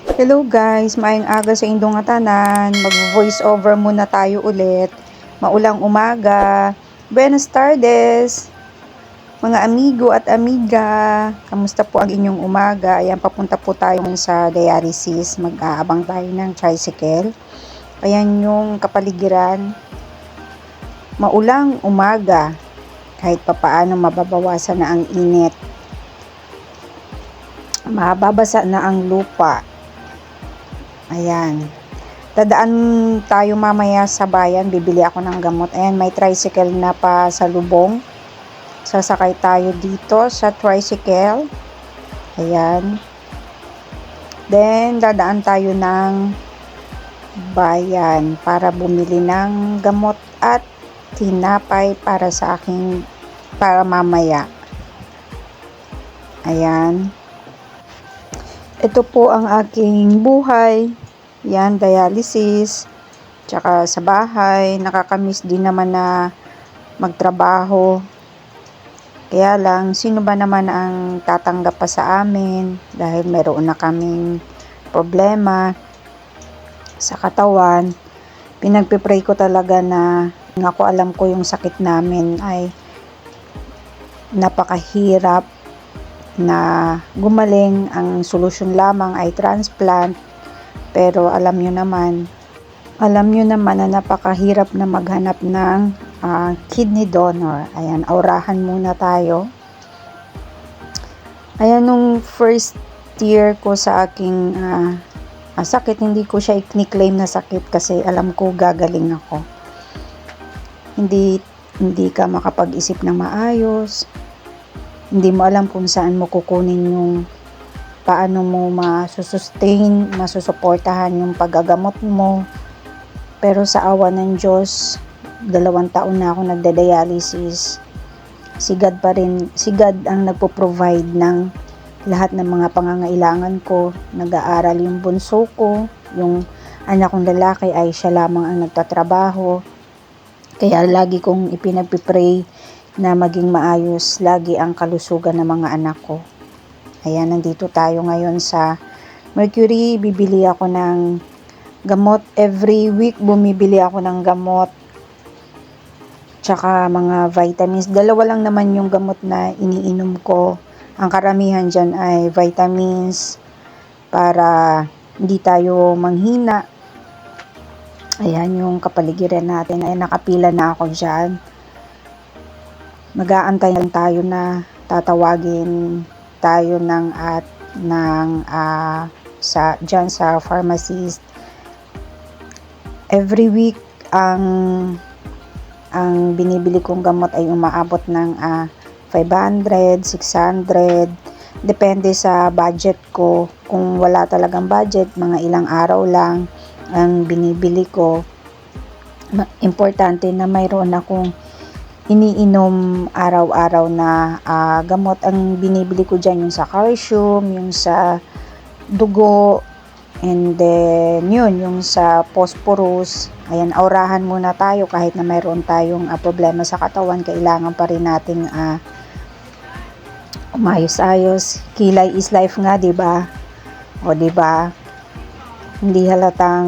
Hello guys, maayong aga sa indong atanan. Mag-voice over muna tayo ulit. Maulang umaga. Buenas tardes, mga amigo at amiga. Kamusta po ang inyong umaga? Ayan, papunta po tayo sa dialysis. Mag-aabang tayo ng tricycle. Ayan yung kapaligiran. Maulang umaga. Kahit papaano mababawasan na ang init. Mababasa na ang lupa. Ayan. Dadaan tayo mamaya sa bayan. Bibili ako ng gamot. Ayan, may tricycle na pa sa lubong. Sasakay tayo dito sa tricycle. Ayan. Then, dadaan tayo ng bayan para bumili ng gamot at tinapay para sa aking, para mamaya. Ayan. Ito po ang aking buhay. Yan, dialysis. Tsaka sa bahay, nakakamiss din naman na magtrabaho. Kaya lang, sino ba naman ang tatanggap pa sa amin dahil meron na kaming problema sa katawan. Pinagpipray ko talaga na ako alam ko yung sakit namin ay napakahirap na gumaling. Ang solusyon lamang ay transplant. Pero alam nyo naman na napakahirap na maghanap ng kidney donor. Ayan, aurahan muna tayo. Ayan, nung first year ko sa aking sakit, hindi ko siya i-claim na sakit kasi alam ko gagaling ako. Hindi ka makapag-isip ng maayos. Hindi mo alam kung saan mo kukunin yung paano mo masusustain, masusuportahan yung paggagamot mo. Pero sa awa ng Diyos, 2 taon na ako nagda-dialysis. Si God ang nagpo-provide ng lahat ng mga pangangailangan ko. Nag-aaral yung bunso ko, yung anak kong lalaki ay siya lamang ang nagtatrabaho. Kaya lagi kong ipinagpipray na maging maayos lagi ang kalusugan ng mga anak ko. Ayan, nandito tayo ngayon sa Mercury. Bibili ako ng gamot. Every week, bumibili ako ng gamot. Tsaka mga vitamins. 2 lang naman yung gamot na iniinom ko. Ang karamihan dyan ay vitamins para hindi tayo manghina. Ayan yung kapaligiran natin. Ayan, nakapila na ako dyan. Mag-aantay lang tayo na tatawagin tayo dyan sa pharmacist. Every week ang binibili kong gamot ay umaabot ng 500, 600, depende sa budget ko. Kung wala talagang budget, mga ilang araw lang ang binibili ko. Importante na mayroon akong iniinom araw-araw na gamot. Ang binibili ko dyan yung sa calcium, yung sa dugo, and then yung sa phosphorus. Ayan, aurahan muna tayo kahit na mayroon tayong problema sa katawan. Kailangan pa rin nating umayos-ayos. Kilay is life nga, diba? O diba? Hindi halatang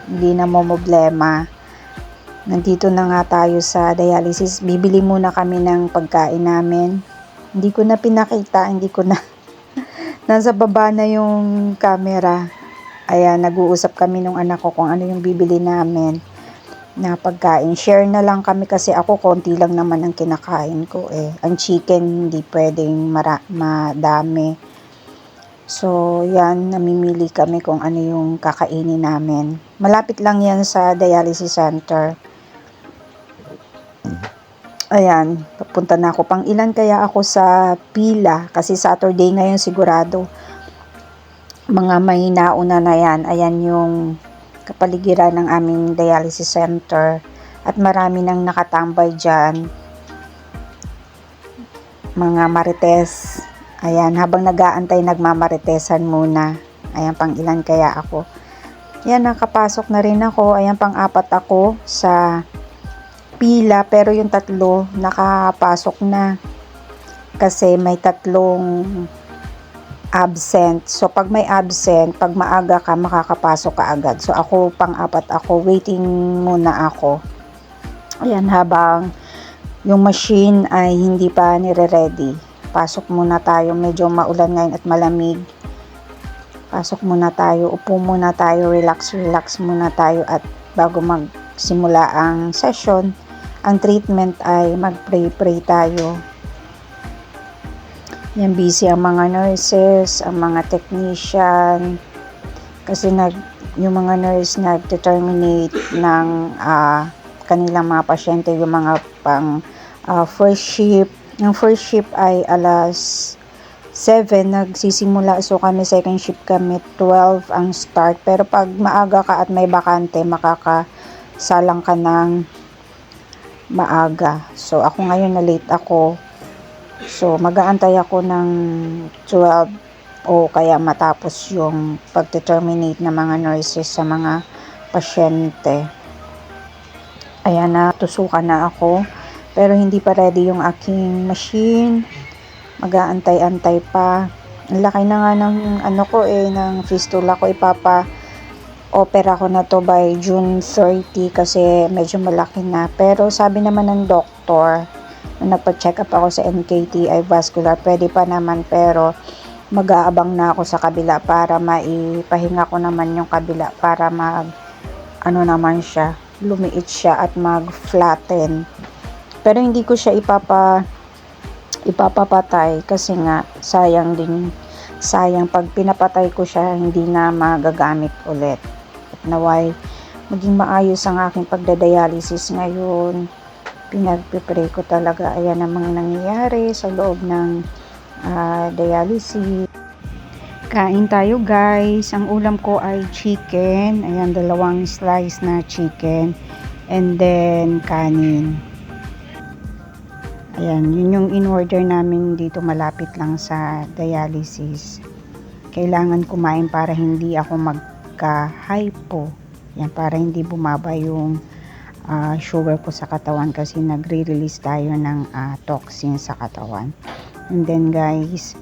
hindi na mo problema. Nandito na nga tayo sa dialysis. Bibili muna kami ng pagkain namin. Hindi ko na pinakita. Nasa baba na yung camera. Ayan, nag-uusap kami nung anak ko kung ano yung bibili namin na pagkain. Share na lang kami kasi ako konti lang naman ang kinakain ko eh. Ang chicken hindi pwedeng madami. So, yan, namimili kami kung ano yung kakainin namin. Malapit lang yan sa dialysis center. Ayan, papunta na ako. Pang ilan kaya ako sa pila? Kasi Saturday ngayon sigurado. Mga may nauna na yan. Ayan yung kapaligiran ng aming dialysis center. At marami nang nakatambay dyan. Mga marites. Ayan, habang nag-aantay, nagmamaritesan muna. Ayan, pang ilan kaya ako. Ayan, nakapasok na rin ako. Ayan, pang-4 ako sa pila, pero yung 3 nakapasok na kasi may 3 absent. So, pag may absent, pag maaga ka, makakapasok ka agad. So, ako, pang-apat ako, waiting muna ako. Ayan, habang yung machine ay hindi pa nire-ready. Pasok muna tayo. Medyo maulan ngayon at malamig. Pasok muna tayo. Upo muna tayo. Relax muna tayo. At bago magsimula ang session, ang treatment ay mag-pray tayo. Yan, busy ang mga nurses, ang mga technician. Kasi yung mga nurse nag-determinate ng kanilang mga pasyente, yung mga pang first shift. Yung first shift ay alas 7 nagsisimula. So kami second shift kami 12 ang start. Pero pag maaga ka at may bakante, makakasalang ka ng maaga. So ako ngayon na late ako. So mag-aantay ako ng 12 o kaya matapos yung pag-determinate ng mga nurses sa mga pasyente. Ayan na, tusukan na ako. Pero hindi pa ready yung aking machine. Mag-aantay-antay pa. Ang laki na nga ng ng fistula ko. Opera ko na to by June 30 kasi medyo malaki na. Pero sabi naman ng doktor, na nagpa-check up ako sa NKTI vascular, pwede pa naman, pero mag-aabang na ako sa kabila para maipahinga ko naman yung kabila para naman siya, lumiit siya at mag-flatten. Pero hindi ko siya ipapapatay kasi nga sayang pag pinapatay ko siya, hindi na magagamit ulit. At naway maging maayos ang aking pagdadialysis ngayon. Pinagpipray ko talaga. Ayan ang mga nangyayari sa loob ng dialysis. Kain tayo guys. Ang ulam ko ay chicken. Ayan, 2 slice na chicken. And then kanin. Ayan, yun yung in-order namin dito malapit lang sa dialysis. Kailangan kumain para hindi ako magka-hypo. Yan, para hindi bumaba yung sugar ko sa katawan kasi nagre-release tayo ng toxin sa katawan. And then guys,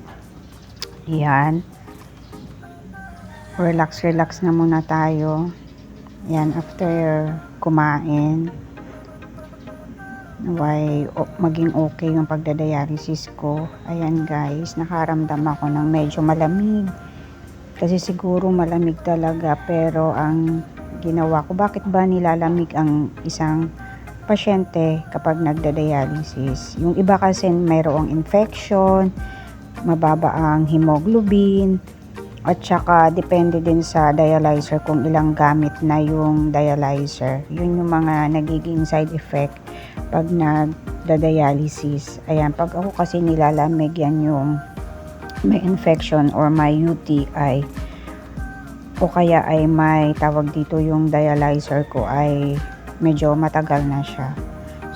yan. Relax na muna tayo. Yan, after kumain. Maging okay yung pagdadialysis ko. Ayan guys, nakaramdam ako ng medyo malamig. Kasi siguro malamig talaga, pero ang ginawa ko, bakit ba nilalamig ang isang pasyente kapag nagdadialysis? Yung iba kasi mayroong infection, mababa ang hemoglobin, at saka depende din sa dialyzer kung ilang gamit na yung dialyzer. Yun yung mga nagiging side effect pag nagda-dialysis. Ayan, pag ako kasi nilalamig, yan yung may infection or may UTI o kaya ay may tawag dito, yung dialyzer ko ay medyo matagal na siya.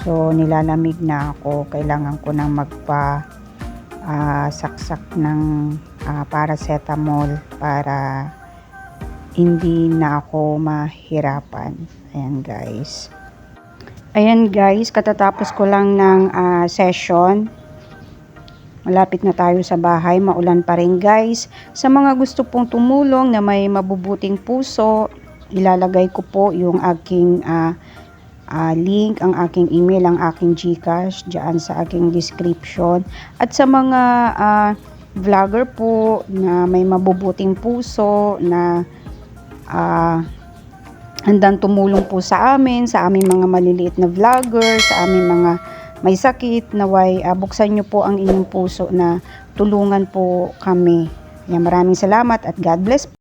So nilalamig na ako, kailangan ko nang saksak ng paracetamol para hindi na ako mahirapan. Ayan guys, katatapos ko lang ng session. Malapit na tayo sa bahay, maulan pa rin guys. Sa mga gusto pong tumulong na may mabubuting puso, ilalagay ko po yung aking link, ang aking email, ang aking GCash dyan sa aking description. At sa mga vlogger po na may mabubuting puso na handang tumulong po sa aming mga maliliit na vlogger, sa aming mga may sakit, naway buksan nyo po ang inyong puso na tulungan po kami. Yan, maraming salamat at God bless po.